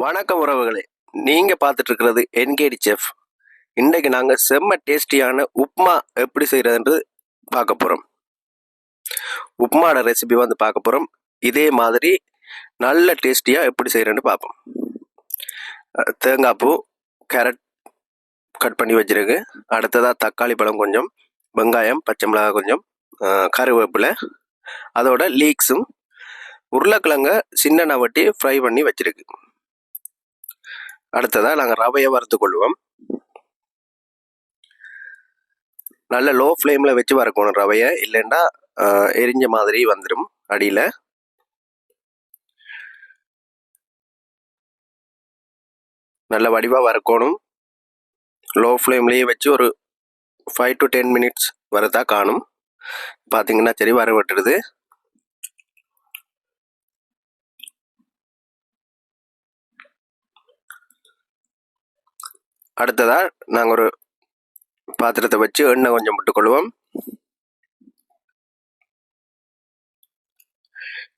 வணக்கம் உறவுகளே, நீங்க பார்த்துட்டு இருக்கிறது என்கேடி செஃப். இன்றைக்கு நாங்க செம்ம டேஸ்டியான உப்மா எப்படி செய்யறதுன்னு பார்க்க போறோம். உப்மாவோட ரெசிபி பார்க்க போறோம். இதே மாதிரி நல்ல டேஸ்டியா எப்படி செய்யறேன்னு பார்ப்போம். தேங்காய் பூ, கேரட் கட் பண்ணி வச்சிருக்கு. அடுத்ததா தக்காளி பழம் கொஞ்சம், வெங்காயம், பச்சை மிளகாய் கொஞ்சம், கருவேப்பிலை, அதோட லீக்ஸும், உருளைக்கிழங்க சின்ன வட்டி ஃப்ரை பண்ணி வச்சிருக்கு. அடுத்ததா நாங்கள் ரவையை வறுத்து கொள்வோம். நல்ல லோ ஃப்ளேமில் வச்சு வறுக்கணும் ரவையை, இல்லைன்னா எரிஞ்ச மாதிரி வந்துடும் அடியில். நல்ல வடிவாக வறுக்கணும். லோ ஃப்ளேம்லேயே வச்சு ஒரு 5 to 10 மினிட்ஸ் வரதா காணும். பார்த்தீங்கன்னா சரி, வறுவட்டுடுது. அடுத்ததா நாங்கள் ஒரு பாத்திரத்தை வச்சு எண்ணெய் கொஞ்சம் போட்டுக்கொள்வோம்.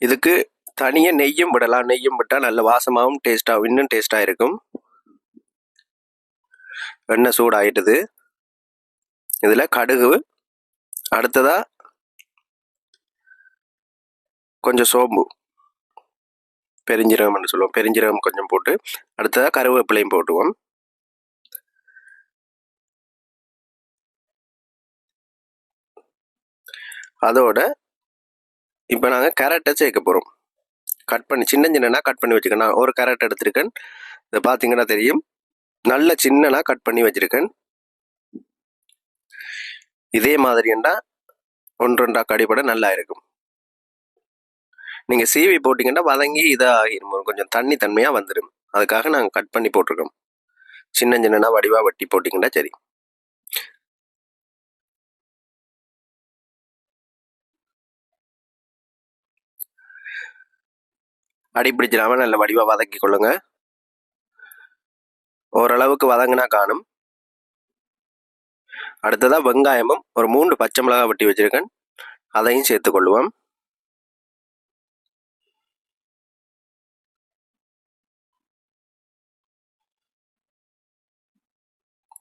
இதுக்கு தனியாக நெய்யும் விடலாம். நெய்யும் விட்டால் நல்ல வாசமாகவும் டேஸ்டாகவும் இன்னும் டேஸ்டாக இருக்கும். எண்ணெய் சூடாயிட்டுது. இதில் கடுகு, அடுத்ததா கொஞ்சம் சோம்பு, பெருஞ்சீரகம்னு சொல்லுவோம், பெருஞ்சீரகம் கொஞ்சம் போட்டு, அடுத்ததாக கருவேப்பிலையும் போட்டுவோம். அதோட இப்போ நாங்கள் கேரட்டை சேர்க்க போகிறோம். கட் பண்ணி சின்ன கட் பண்ணி வச்சுக்கேன். நான் ஒரு கேரட் எடுத்திருக்கேன். இதை பார்த்தீங்கன்னா தெரியும், நல்ல சின்னனா கட் பண்ணி வச்சிருக்கேன். இதே மாதிரின்னா 1-2 கடிப்பட நல்லா இருக்கும். நீங்கள் சீவி போட்டிங்கன்னா வதங்கி இதாக ஆகிரும், கொஞ்சம் தண்ணி தன்மையாக வந்துடும். அதுக்காக நாங்கள் கட் பண்ணி போட்டிருக்கோம். சின்னனா வடிவாக வெட்டி போட்டிங்கன்னா சரி. அடி பிடிச்சிடாம நல்ல வடிவாக வதக்கி கொள்ளுங்க. ஓரளவுக்கு வதங்கினா காணும். அடுத்ததாக வெங்காயமும் ஒரு 3 பச்சை மிளகாய் வெட்டி வச்சிருக்கேன், அதையும் சேர்த்து கொள்ளுவோம்.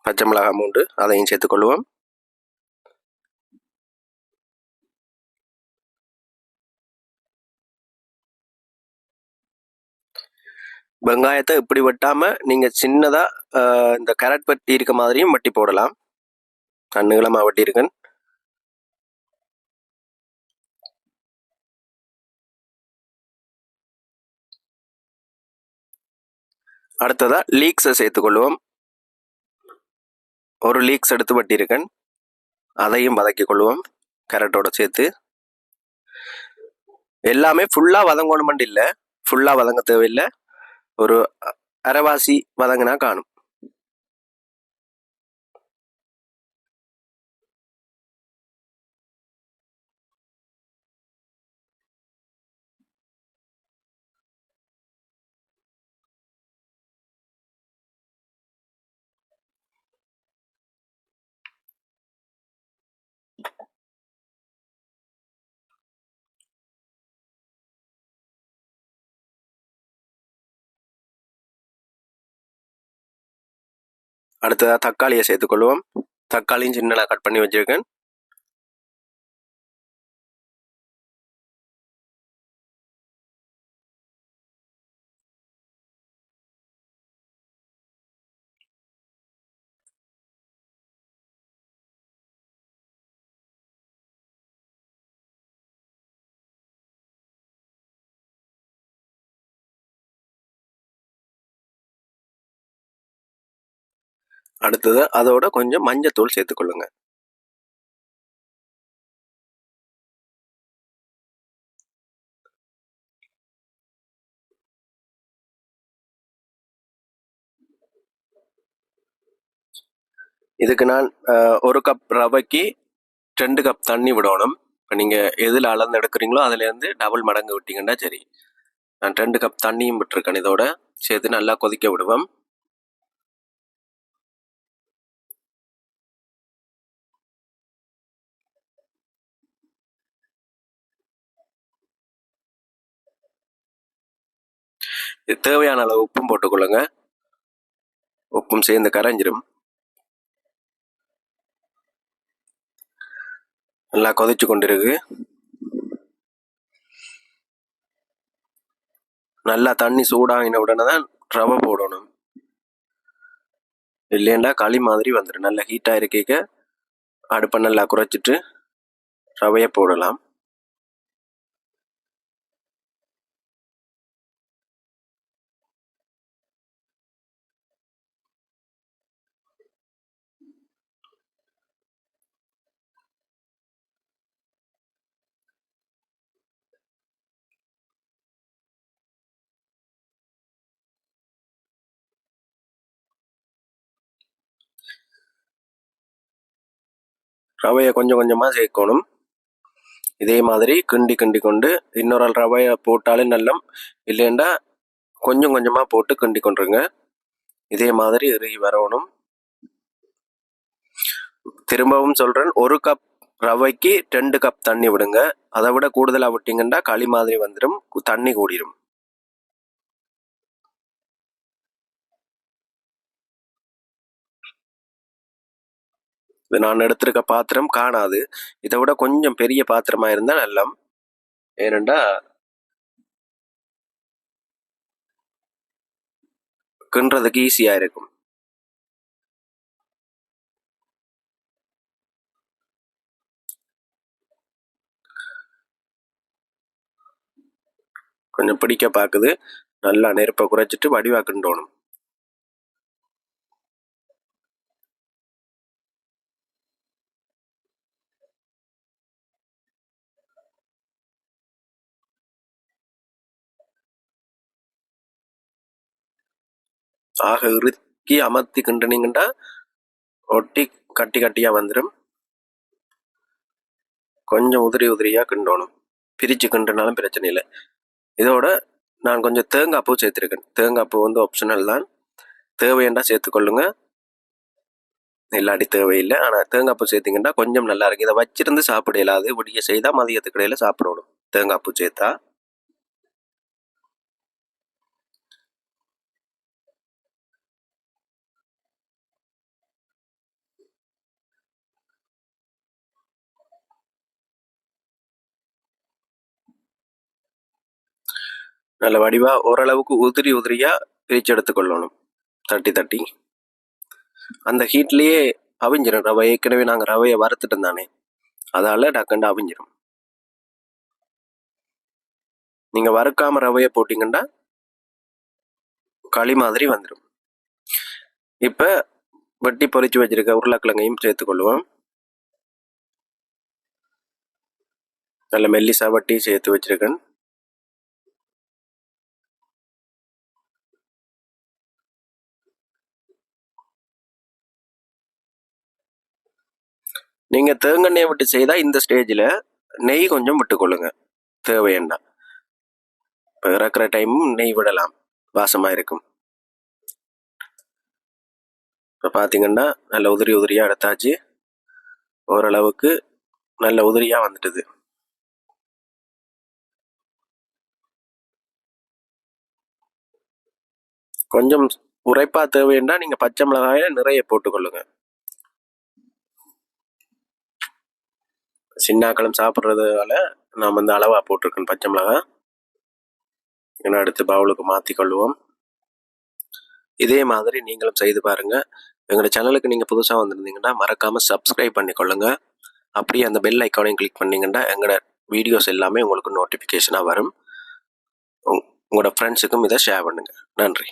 பச்சை மிளகாய் 3, அதையும் சேர்த்துக்கொள்வோம். வெங்காயத்தை இப்படி வெட்டாமல் நீங்கள் சின்னதாக இந்த கேரட் வெட்டி இருக்க மாதிரியும் வெட்டி போடலாம். நான் நீளமாக வெட்டியிருக்கேன். அடுத்ததாக லீக்ஸை சேர்த்துக்கொள்வோம். ஒரு லீக்ஸ் எடுத்து வெட்டியிருக்கேன், அதையும் வதக்கி கொள்வோம் கேரட்டோட சேர்த்து. எல்லாமே ஃபுல்லாக வதங்கணுமெண்டு இல்லை, ஃபுல்லாக வதங்க தேவையில்லை, ஒரு அரைவாசி வதங்கினா காணும். அடுத்ததாக தக்காளியை சேர்த்துக்கொள்வோம். தக்காளியும் சின்னதாக கட் பண்ணி வச்சிருக்கேன். அடுத்தது அதோட கொஞ்சம் மஞ்சத்தூள் சேர்த்துக்கொள்ளுங்க. இதுக்கு நான் 1 கப் ரவைக்கு 2 கப் தண்ணி விடணும். இப்போ நீங்கள் எதில் அளந்து எடுக்கிறீங்களோ அதுலேருந்து டபுள் மடங்கு விட்டிங்கன்னா சரி. நான் 2 கப் தண்ணியும் விட்டுருக்கேன். இதோட சேர்த்து நல்லா கொதிக்க விடுவோம். தேவையான அளவு உப்பும் போட்டுக்கொள்ளுங்க. உப்பும் சேர்ந்து கரைஞ்சிரும். நல்லா கொதிச்சு கொண்டிருக்கு. நல்லா தண்ணி சூடாகின உடனே தான் ரவை போடணும். இல்லைன்னா களி மாதிரி வந்துடும். நல்லா ஹீட்டாக இருக்க அடுப்பை நல்லா குறைச்சிட்டு ரவையை போடலாம். ரவையை கொஞ்சம் கொஞ்சமாக சேர்க்கணும். இதே மாதிரி கிண்டி கிண்டி கொண்டு இன்னொரு ஆள் ரவையை போட்டாலே நல்லம். இல்லைன்னா கொஞ்சம் கொஞ்சமாக போட்டு கிண்டி கொண்டுருங்க. இதே மாதிரி இறுகி வரணும். திரும்பவும் சொல்கிறேன், 1 கப் ரவைக்கு 2 கப் தண்ணி விடுங்க. அதை விட கூடுதலாக விட்டிங்கன்னா களி மாதிரி வந்துடும், தண்ணி கூடிரும். இது நான் எடுத்திருக்க பாத்திரம் காணாது. இதை விட கொஞ்சம் பெரிய பாத்திரமா இருந்தா நல்லம். ஏனெண்டா கிண்டுறதுக்கு ஈஸியா இருக்கும். கொஞ்சம் பிடிக்க பாக்குது. நல்லா நெருப்பை குறைச்சிட்டு வடிவா கிண்டோணும். ஆக இறுக்கி அமர்த்தி கிண்டுனீங்கன்னா ஒட்டி கட்டி கட்டியா வந்துடும். கொஞ்சம் உதிரி உதிரியா கிண்டோணும். பிரிச்சு கிண்டுனாலும் பிரச்சனை இல்லை. இதோட நான் கொஞ்சம் தேங்காய் பூ சேர்த்திருக்கேன். தேங்காய் பூ வந்து ஆப்ஷனல் தான். தேவையண்டா சேர்த்துக்கொள்ளுங்க, இல்லாட்டி தேவையில்லை. ஆனால் தேங்காய் பூ சேர்த்திங்கன்னா கொஞ்சம் நல்லா இருக்கு. இதை வச்சிருந்து சாப்பிட இயலாது. விடிய செய்தா மதியத்துக்கு இடையில சாப்பிடணும் தேங்காய் பூ சேர்த்தா. நல்ல வடிவா ஓரளவுக்கு உதிரி உதிரியா பிரிச்சு எடுத்துக்கொள்ளணும். தட்டி தட்டி அந்த ஹீட்லயே அவிஞ்சிடும் ரவை. ஏற்கனவே நாங்கள் ரவையை வறுத்துட்டோம் தானே, அதால டக்குண்டு அவிஞ்சிடும். நீங்க வறுக்காம ரவையை போட்டீங்கன்னா களி மாதிரி வந்துடும். இப்ப வெட்டி பொரிச்சு வச்சிருக்க உருளைக்கிழங்கையும் சேர்த்துக்கொள்ளுவோம். நல்ல மெல்லிசா வட்டி சேர்த்து வச்சிருக்கேன். நீங்க தேங்காய் விட்டு செய்தா இந்த ஸ்டேஜில் நெய் கொஞ்சம் விட்டுக்கொள்ளுங்க தேவையண்டா. இப்போ இறக்குற டைமும் நெய் விடலாம், வாசமாக இருக்கும். இப்போ பார்த்தீங்கன்னா நல்ல உதிரி உதிரியாக எடுத்தாச்சு. ஓரளவுக்கு நல்ல உதிரியாக வந்துட்டுது. கொஞ்சம் உரைப்பா தேவைன்னா நீங்கள் பச்சை மிளகாயை நிறைய போட்டுக்கொள்ளுங்க. சின்னாக்களும் சாப்பிட்றதுனால நான் வந்து அளவாக போட்டிருக்கேன் பச்சை மிளகாய். இன்னும் அடுத்து பவுலுக்கு மாற்றிக்கொள்ளுவோம். இதே மாதிரி நீங்களும் செய்து பாருங்கள். எங்களோட சேனலுக்கு நீங்கள் புதுசாக வந்திருந்தீங்கன்னா மறக்காமல் சப்ஸ்கிரைப் பண்ணிக்கொள்ளுங்க. அப்படியே அந்த பெல் ஐக்கானையும் கிளிக் பண்ணிங்கன்னா எங்களோட வீடியோஸ் எல்லாமே உங்களுக்கு நோட்டிஃபிகேஷனாக வரும். உங்களோட ஃப்ரெண்ட்ஸுக்கும் இதை ஷேர் பண்ணுங்கள். நன்றி.